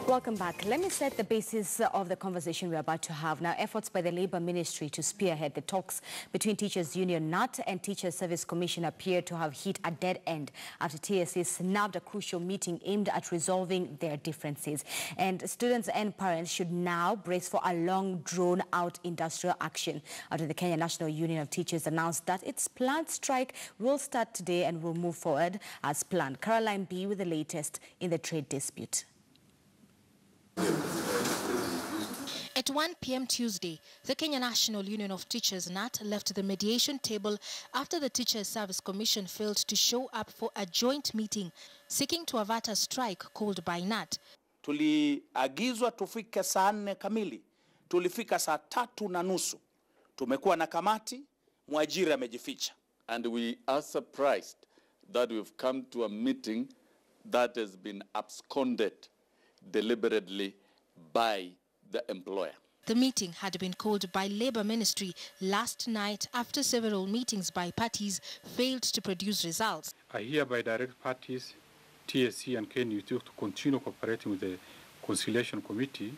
Welcome back. Let me set the basis of the conversation we're about to have. Now, efforts by the Labour Ministry to spearhead the talks between Teachers Union KNUT and Teachers Service Commission appear to have hit a dead end after TSC snapped a crucial meeting aimed at resolving their differences. And students and parents should now brace for a long, drawn-out industrial action after the Kenya National Union of Teachers announced that its planned strike will start today and will move forward as planned. Caroline B. with the latest in the trade dispute. At 1 p.m. Tuesday, the Kenya National Union of Teachers KNUT left the mediation table after the Teachers Service Commission failed to show up for a joint meeting seeking to avert a strike called by KNUT. Tuliagizwa tufike saa 4 kamili. Tulifika saa 3:30. Tumekuwa na kamati, mwajiri amejificha. And we are surprised that we've come to a meeting that has been absconded deliberately by the employer. The meeting had been called by Labour Ministry last night after several meetings by parties failed to produce results. I hereby direct parties, TSC and KNUT, to continue cooperating with the Conciliation Committee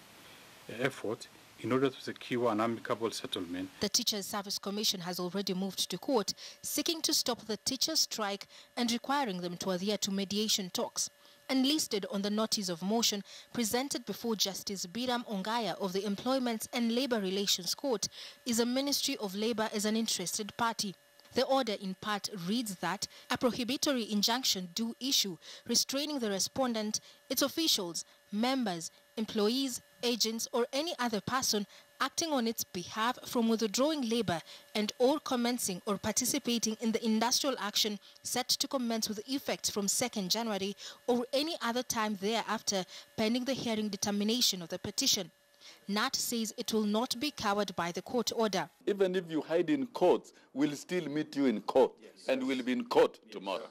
effort in order to secure an amicable settlement. The Teachers Service Commission has already moved to court, seeking to stop the teachers' strike and requiring them to adhere to mediation talks. And listed on the notice of motion presented before Justice Biram Ongaya of the Employment and Labour Relations Court is a Ministry of Labour as an interested party. The order in part reads that a prohibitory injunction do issue restraining the respondent, its officials, members, employees, agents or any other person acting on its behalf from withdrawing labour and or commencing or participating in the industrial action set to commence with effect from 2nd January or any other time thereafter pending the hearing determination of the petition. KNUT says it will not be covered by the court order. Even if you hide in court, we'll still meet you in court, and we'll be in court tomorrow.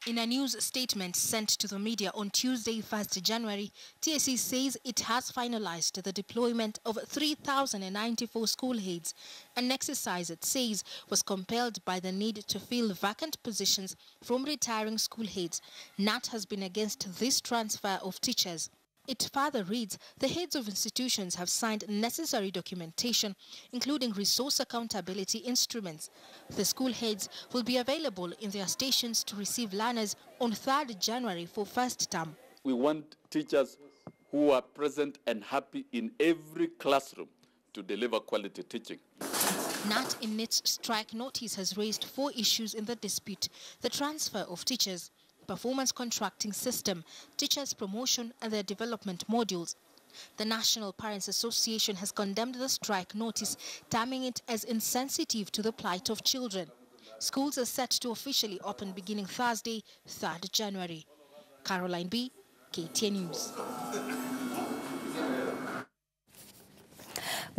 In a news statement sent to the media on Tuesday, 1st January, TSC says it has finalized the deployment of 3,094 school heads, an exercise it says was compelled by the need to fill vacant positions from retiring school heads. KNUT has been against this transfer of teachers. It further reads, the heads of institutions have signed necessary documentation, including resource accountability instruments. The school heads will be available in their stations to receive learners on 3rd January for first term. We want teachers who are present and happy in every classroom to deliver quality teaching. KNUT in its strike notice has raised 4 issues in the dispute: the transfer of teachers, performance contracting system, teachers' promotion and their development modules. The National Parents Association has condemned the strike notice, terming it as insensitive to the plight of children. Schools are set to officially open beginning Thursday, 3rd January. Caroline B., KTN News.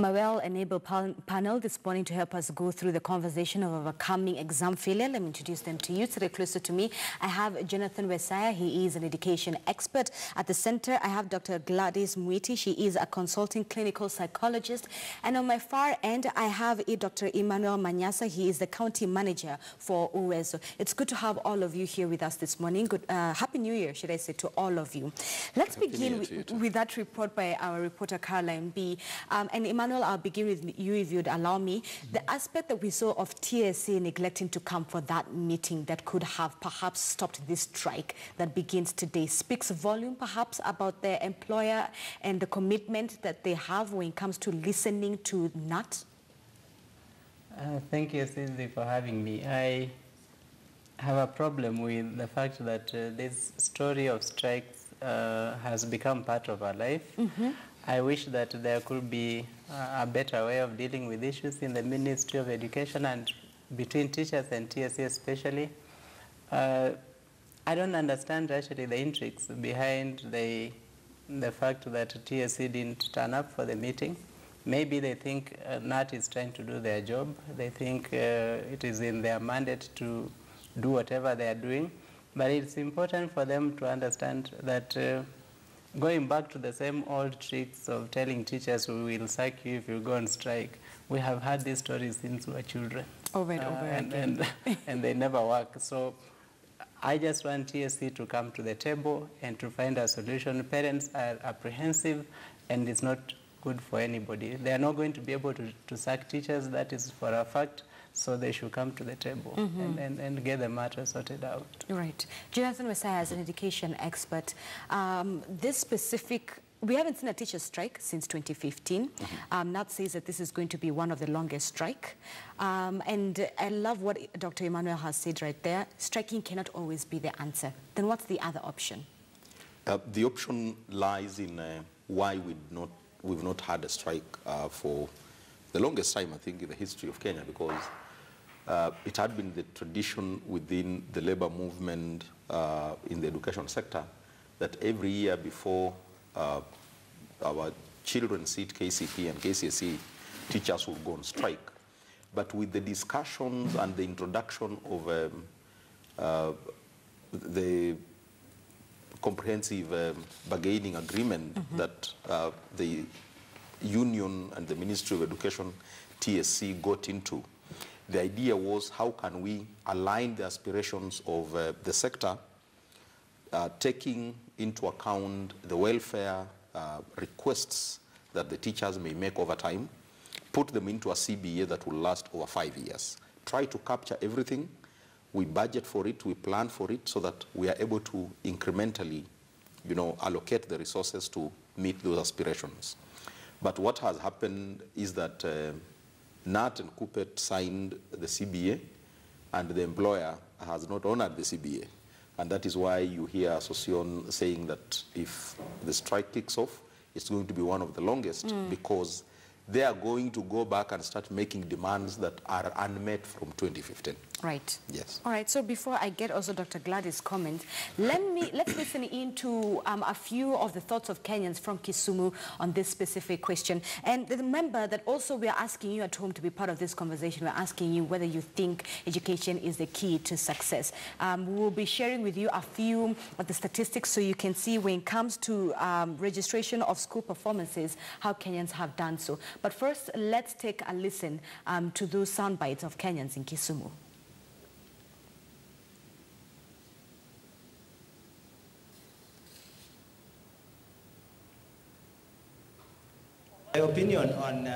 My well-enabled panel this morning to help us go through the conversation of overcoming exam failure. Let me introduce them to you. Today, closer to me, I have Jonathan Wesaya. He is an education expert at the center. I have Dr. Gladys Mwiti. She is a consulting clinical psychologist. And on my far end, I have Dr. Emmanuel Manyasa. He is the county manager for Uwezo. It's good to have all of you here with us this morning. Good, Happy New Year, should I say, to all of you. Let's begin with that report by our reporter, Caroline B. And Emmanuel, I'll begin with you if you'd allow me. The aspect that we saw of TSC neglecting to come for that meeting that could have perhaps stopped this strike that begins today speaks volume perhaps about their employer and the commitment that they have when it comes to listening to KNUT. Thank you, Cindy, for having me. I have a problem with the fact that this story of strikes has become part of our life. I wish that there could be a better way of dealing with issues in the Ministry of Education and between teachers and TSC especially. I don't understand actually the intrigues behind the fact that TSC didn't turn up for the meeting. Maybe they think KNUT is trying to do their job. They think it is in their mandate to do whatever they are doing. But it's important for them to understand that going back to the same old tricks of telling teachers we will sack you if you go on strike, we have had these stories since we were children. Over and over again. And they never work. So I just want TSC to come to the table and to find a solution. Parents are apprehensive, and it's not good for anybody. They are not going to be able to sack teachers, that is for a fact, so they should come to the table and get the matter sorted out. Right. Jonathan Wesaya, as an education expert, this specific, we haven't seen a teacher strike since 2015. KNUT says that this is going to be one of the longest strike. And I love what Dr. Emmanuel has said right there. Striking cannot always be the answer. Then what's the other option? The option lies in why we've not had a strike for the longest time, I think, in the history of Kenya, because it had been the tradition within the labor movement in the education sector that every year before our children sit KCP and KCSE, teachers will go on strike. But with the discussions and the introduction of the comprehensive bargaining agreement that the union and the Ministry of Education, TSC, got into, the idea was how can we align the aspirations of the sector, taking into account the welfare requests that the teachers may make over time, put them into a CBA that will last over 5 years. Try to capture everything. We budget for it, we plan for it, so that we are able to incrementally, allocate the resources to meet those aspirations. But what has happened is that KNUT and KUPPET signed the CBA, and the employer has not honored the CBA. And that is why you hear Socioeconomic saying that if the strike kicks off, it's going to be one of the longest, because they are going to go back and start making demands that are unmet from 2015. Right. Yes. All right. So before I get also Dr. Gladys' comments, let's listen into a few of the thoughts of Kenyans from Kisumu on this specific question. And remember that also we are asking you at home to be part of this conversation. We're asking you whether you think education is the key to success. We'll be sharing with you a few of the statistics so you can see when it comes to registration of school performances, how Kenyans have done so. But first, let's take a listen to those sound bites of Kenyans in Kisumu. My opinion on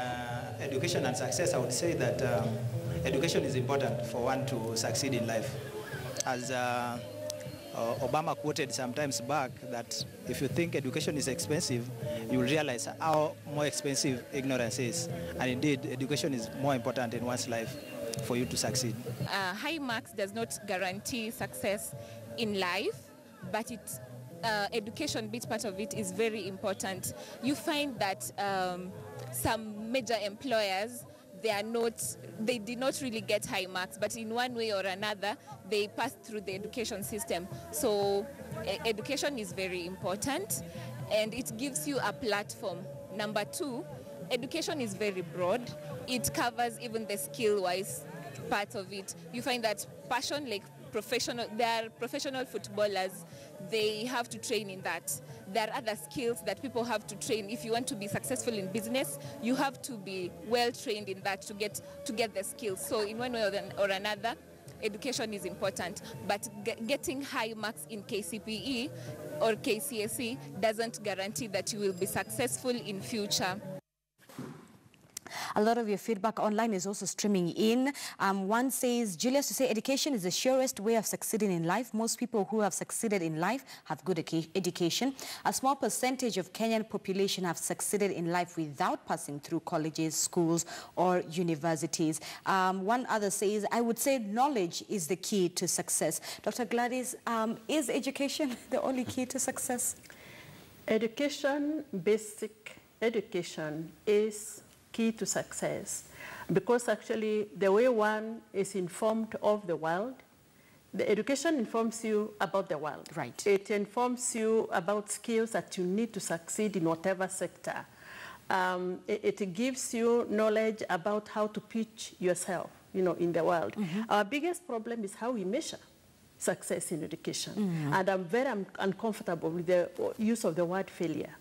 education and success, I would say that education is important for one to succeed in life. As Obama quoted sometimes back, that if you think education is expensive, you will realize how more expensive ignorance is. And indeed, education is more important in one's life for you to succeed. High marks does not guarantee success in life, but education bit part of it is very important. You find that some major employers, they did not really get high marks, but in one way or another, they passed through the education system. So education is very important, and it gives you a platform. Number two, education is very broad. It covers even the skill-wise part of it. You find that passion, like there are professional footballers, they have to train in that. There are other skills that people have to train. If you want to be successful in business, you have to be well trained in that to get the skills. So in one way or another, education is important. But getting high marks in KCPE or KCSE doesn't guarantee that you will be successful in future. A lot of your feedback online is also streaming in. One says, Julius, to say education is the surest way of succeeding in life. Most people who have succeeded in life have good education. A small percentage of Kenyan population have succeeded in life without passing through colleges, schools, or universities. One other says, I would say knowledge is the key to success. Dr. Gladys, is education the only key to success? Education, basic education, is key to success, because actually the way one is informed of the world, the education informs you about the world. Right. It informs you about skills that you need to succeed in whatever sector. It gives you knowledge about how to pitch yourself, in the world. Our biggest problem is how we measure success in education. And I'm very uncomfortable with the use of the word failure.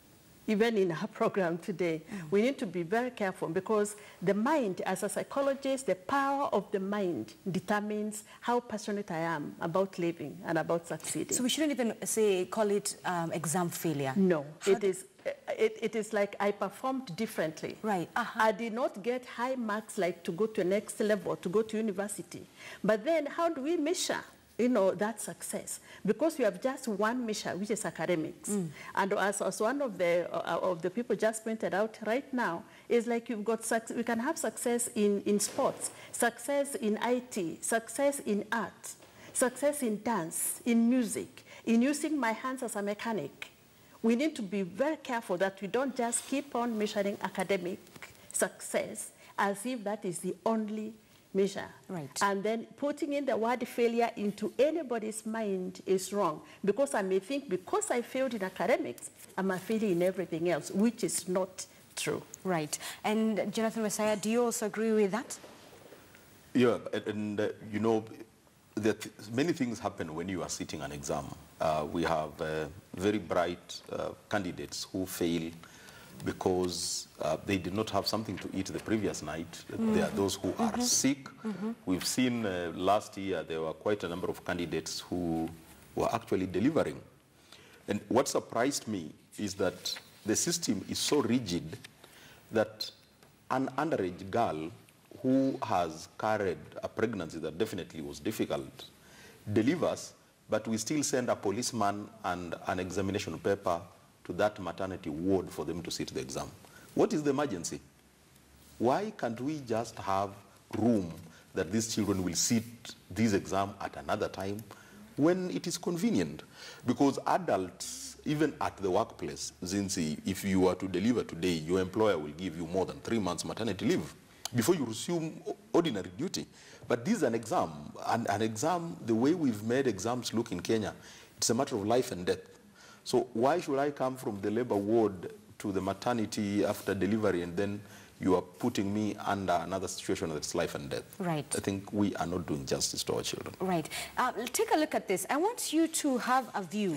even in our program today. We need to be very careful because the mind, as a psychologist, the power of the mind determines how passionate I am about living and about succeeding. So we shouldn't even call it exam failure? No, it is like I performed differently. Right. I did not get high marks like to go to the next level, to go to university. But then how do we measure that success? Because we have just one measure, which is academics. And as one of the people just pointed out right now, is like you've got we can have success in sports, success in IT, success in art, success in dance, in music, in using my hands as a mechanic. We need to be very careful that we don't just keep on measuring academic success as if that is the only measure. Right. And then putting in the word failure into anybody's mind is wrong, because I may think because I failed in academics, I'm a failure in everything else, which is not true. Right. And Jonathan Messiah, do you also agree with that? Yeah, and many things happen when you are sitting an exam. We have very bright candidates who fail because they did not have something to eat the previous night. There are those who are sick. We've seen last year there were quite a number of candidates who were actually delivering. And what surprised me is that the system is so rigid that an underage girl who has carried a pregnancy that definitely was difficult delivers, but we still send a policeman and an examination paper to that maternity ward for them to sit the exam. What is the emergency? Why can't we just have room that these children will sit this exam at another time when it is convenient? Because adults, even at the workplace, since if you are to deliver today, your employer will give you more than 3 months maternity leave before you resume ordinary duty. But this is an exam, and an exam, the way we've made exams look in Kenya, it's a matter of life and death. So why should I come from the labor ward to the maternity after delivery and then you are putting me under another situation that's life and death? Right. I think we are not doing justice to our children. Right. Take a look at this. I want you to have a view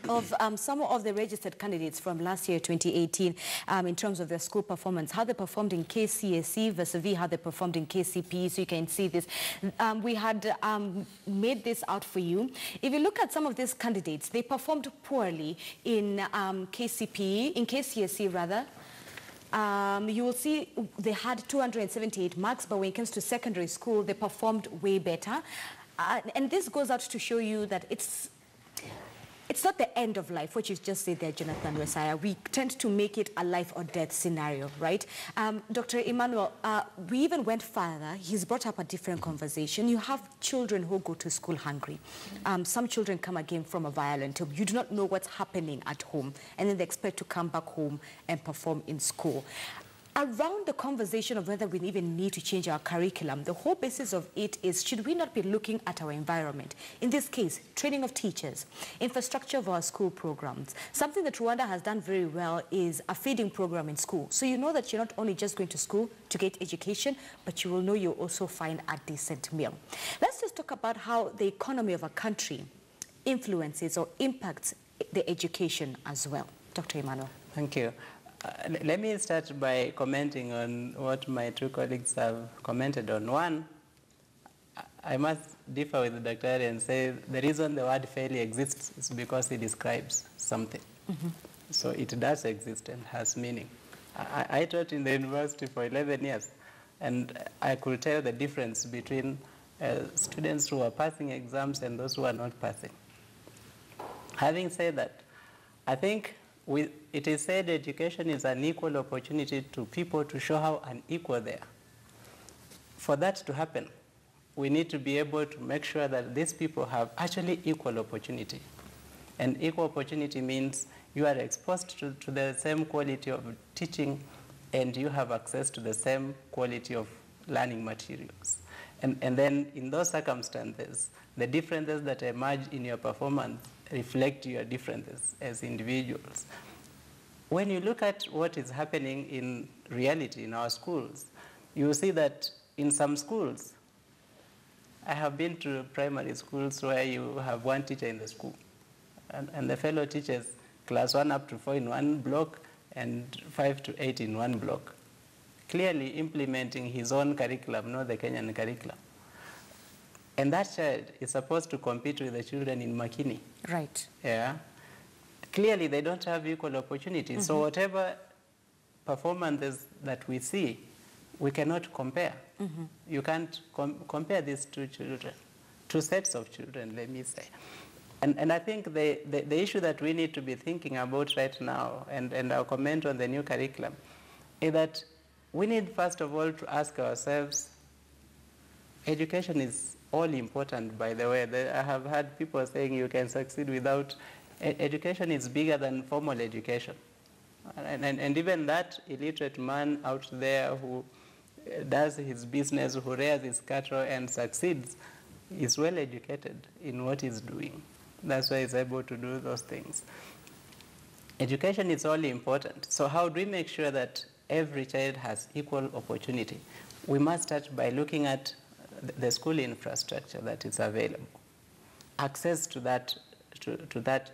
of some of the registered candidates from last year, 2018, in terms of their school performance, how they performed in KCSE versus how they performed in KCPE, so you can see this. We had made this out for you. If you look at some of these candidates, they performed poorly in KCSE rather. You will see they had 278 marks, but when it comes to secondary school, they performed way better. And this goes out to show you that it's not the end of life, what you just said there, Jonathan Messiah. We tend to make it a life or death scenario, right? Dr. Emmanuel, we even went further. He's brought up a different conversation. You have children who go to school hungry. Some children come again from a violent home. You do not know what's happening at home, and then they expect to come back home and perform in school. Around the conversation of whether we even need to change our curriculum, the whole basis of it is, should we not be looking at our environment? In this case, training of teachers, infrastructure of our school programs. Something that Rwanda has done very well is a feeding program in school. So you know that you're not only just going to school to get education, but you will know you'll also find a decent meal. Let's just talk about how the economy of a country influences or impacts the education as well. Dr. Emmanuel. Thank you. Let me start by commenting on what my two colleagues have commented on. One, I must differ with the doctor and say the reason the word failure exists is because it describes something. So it does exist and has meaning. I taught in the university for 11 years, and I could tell the difference between students who are passing exams and those who are not passing. Having said that, I think it is said education is an equal opportunity to people to show how unequal they are. For that to happen, we need to be able to make sure that these people have actually equal opportunity. And equal opportunity means you are exposed to the same quality of teaching, and you have access to the same quality of learning materials. And then in those circumstances, the differences that emerge in your performance reflect your differences as individuals. When you look at what is happening in reality in our schools, you will see that in some schools, I have been to primary schools where you have one teacher in the school, and the fellow teachers, class 1 up to 4 in one block, and 5 to 8 in one block, clearly implementing his own curriculum, not the Kenyan curriculum. And that child is supposed to compete with the children in Makini. Right. Yeah. Clearly, they don't have equal opportunities. So whatever performances that we see, we cannot compare. You can't compare these two children, two sets of children, let me say. And I think the issue that we need to be thinking about right now, and I'll comment on the new curriculum, is that we need, first of all, to ask ourselves, education is all important, by the way. I have heard people saying you can succeed without, education is bigger than formal education. And even that illiterate man out there who does his business, who rears his cattle and succeeds, is well educated in what he's doing. That's why he's able to do those things. Education is all important. So how do we make sure that every child has equal opportunity? We must start by looking at the school infrastructure that is available, access to that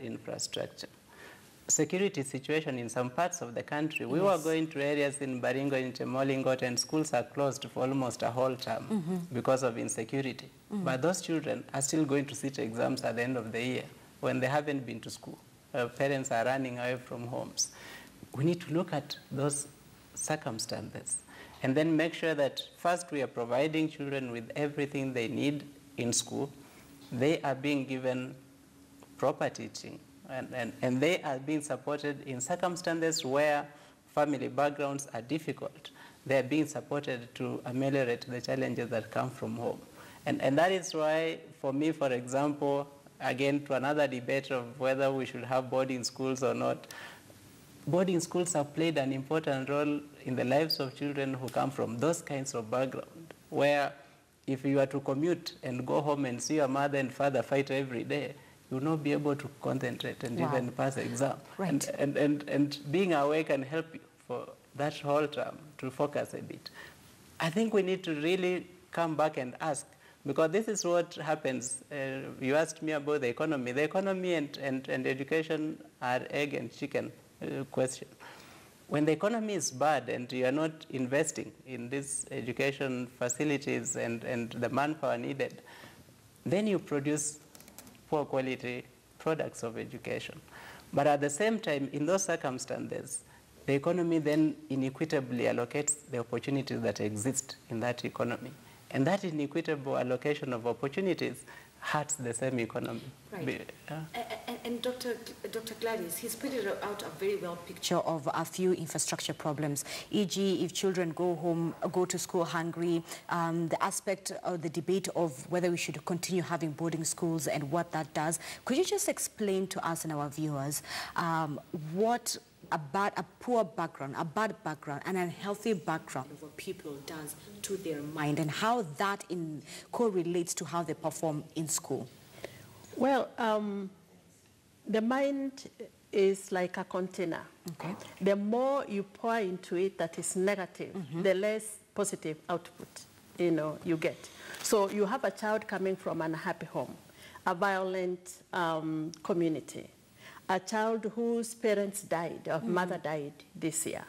infrastructure, security situation in some parts of the country. We were going to areas in Baringo, in Chemolingot, and schools are closed for almost a whole term because of insecurity. But those children are still going to sit exams at the end of the year when they haven't been to school. Parents are running away from homes. We need to look at those circumstances and then make sure that first we are providing children with everything they need in school. They are being given proper teaching, and they are being supported in circumstances where family backgrounds are difficult. They are being supported to ameliorate the challenges that come from home. And that is why, for me, for example, again, to another debate of whether we should have boarding schools or not, boarding schools have played an important role in the lives of children who come from those kinds of background, where if you are to commute and go home and see your mother and father fight every day, you will not be able to concentrate and even pass the exam. Right. And being awake can help you for that whole term to focus a bit. I think we need to really come back and ask, because this is what happens. You asked me about the economy. The economy and education are egg and chicken question. When the economy is bad and you are not investing in these education facilities and the manpower needed, then you produce poor quality products of education. But at the same time, in those circumstances, the economy then inequitably allocates the opportunities that exist in that economy. And that inequitable allocation of opportunities hurts the same economy. Right. And Dr. Gladys, he's pointed out a very well picture of a few infrastructure problems, e.g. if children go to school hungry, the aspect of the debate of whether we should continue having boarding schools and what that does. Could you just explain to us and our viewers what a poor background, a bad background, an unhealthy background of what people does to their mind, and how that correlates to how they perform in school? Well, the mind is like a container. Okay. The more you pour into it that is negative, the less positive output you get. So you have a child coming from an unhappy home, a violent community, a child whose parents died, or mother died this year.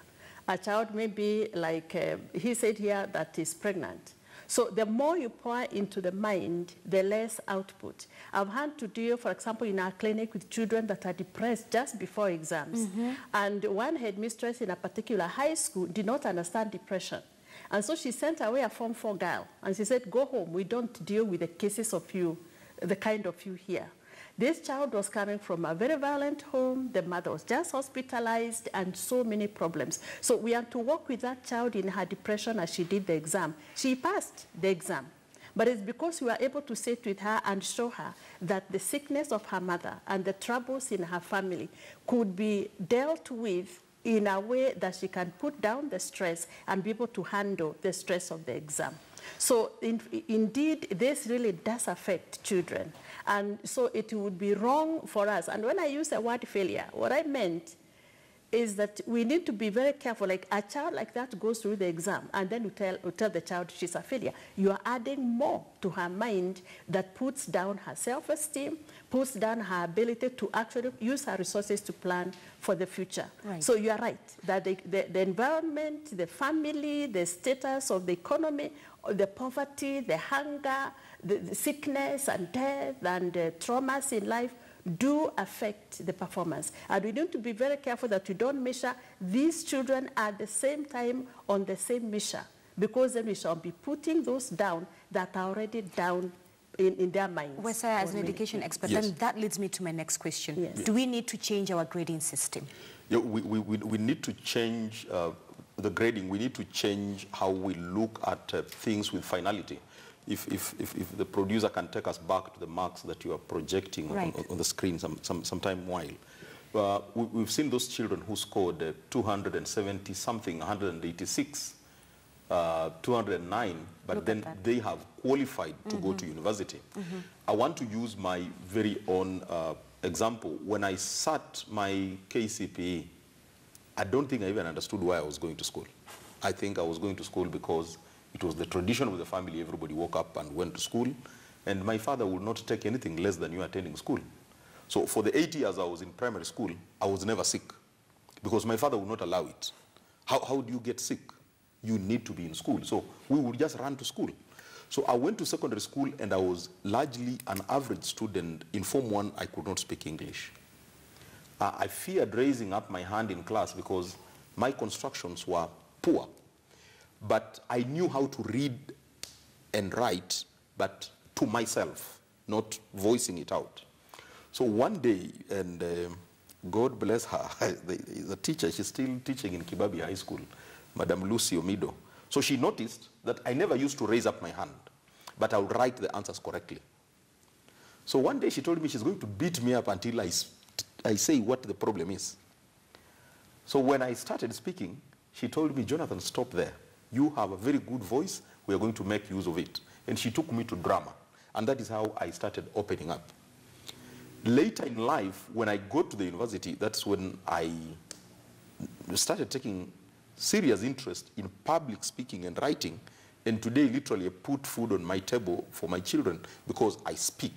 A child maybe, like he said here, that is pregnant. So the more you pour into the mind, the less output. I've had to deal, for example, in our clinic with children that are depressed just before exams. And one headmistress in a particular high school did not understand depression. And so she sent away a Form 4 girl. And she said, go home. We don't deal with the cases of you, the kind of you here. This child was coming from a very violent home. The mother was just hospitalized and so many problems. So we had to work with that child in her depression as she did the exam. She passed the exam. But it's because we were able to sit with her and show her that the sickness of her mother and the troubles in her family could be dealt with in a way that she can put down the stress and be able to handle the stress of the exam. So indeed, this really does affect children. And so it would be wrong for us. And when I use the word failure, what I meant is that we need to be very careful. Like a child like that goes through the exam, and then we tell the child she's a failure. You are adding more to her mind that puts down her self-esteem, puts down her ability to actually use her resources to plan for the future. Right. So you are right, that the environment, the family, the status of the economy, the poverty, the hunger, the sickness and death and traumas in life do affect the performance. And we need to be very careful that we don't measure these children at the same time on the same measure, because then we shall be putting those down that are already down in their minds. Wesaya, as an education expert, yes. then that leads me to my next question. Yes. Do we need to change our grading system? Yeah, we need to change the grading. We need to change how we look at things with finality. If the producer can take us back to the marks that you are projecting right. on the screen some time while. We've seen those children who scored 270 something, 186, 209, but then they have qualified to go to university. I want to use my very own example. When I sat my KCPE, I don't think I even understood why I was going to school. I think I was going to school because it was the tradition of the family. Everybody woke up and went to school, and my father would not take anything less than you attending school. So for the 8 years I was in primary school, I was never sick because my father would not allow it. How do you get sick? You need to be in school. So we would just run to school. So I went to secondary school, and I was largely an average student. In Form 1, I could not speak English. I feared raising up my hand in class because my constructions were poor. But I knew how to read and write, but to myself, not voicing it out. So one day, and God bless her, the teacher, she's still teaching in Kibabi High School, Madam Lucy Omido. So she noticed that I never used to raise up my hand, but I would write the answers correctly. So one day she told me she's going to beat me up until I say what the problem is. So when I started speaking, she told me, Jonathan, stop there. You have a very good voice. We are going to make use of it. And she took me to drama. And that is how I started opening up. Later in life, when I got to the university, that's when I started taking serious interest in public speaking and writing. And today, literally, I put food on my table for my children because I speak.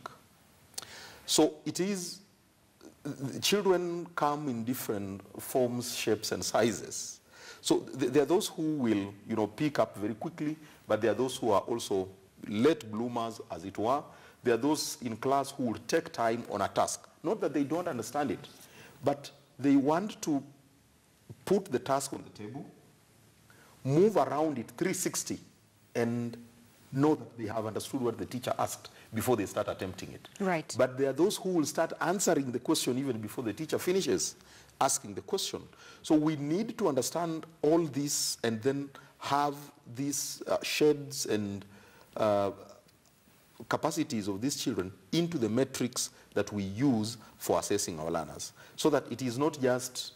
So it is, children come in different forms, shapes, and sizes. So there are those who will, pick up very quickly, but there are those who are also late bloomers, as it were. There are those in class who will take time on a task. Not that they don't understand it, but they want to put the task on the table, move around it 360, and know that they have understood what the teacher asked before they start attempting it. Right. But there are those who will start answering the question even before the teacher finishes asking the question. So we need to understand all this and then have these shades and capacities of these children into the metrics that we use for assessing our learners, so that it is not just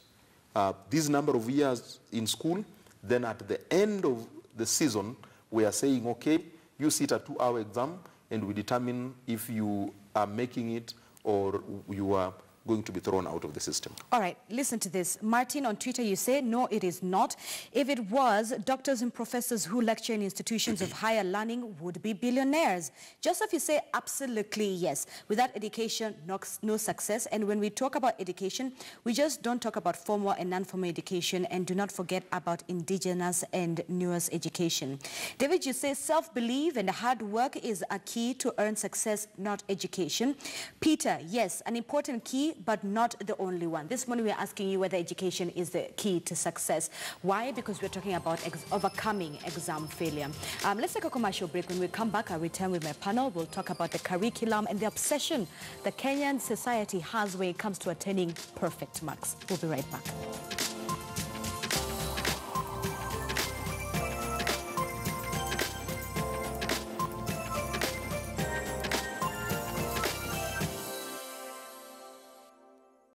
this number of years in school, then at the end of the season, we are saying, okay, you sit a 2-hour exam, and we determine if you are making it or you are going to be thrown out of the system. All right, listen to this. Martin, on Twitter, you say, no, it is not. If it was, doctors and professors who lecture in institutions of higher learning would be billionaires. Joseph, you say, absolutely yes. Without education, no success. And when we talk about education, we just don't talk about formal and non-formal education, and do not forget about indigenous and newest education. David, you say, self-belief and hard work is a key to earn success, not education. Peter, yes, an important key, but not the only one. This morning we're asking you whether education is the key to success. Why? Because we're talking about overcoming exam failure. Let's take a commercial break. When we come back, I'll return with my panel. We'll talk about the curriculum and the obsession the Kenyan society has when it comes to attaining perfect marks. We'll be right back.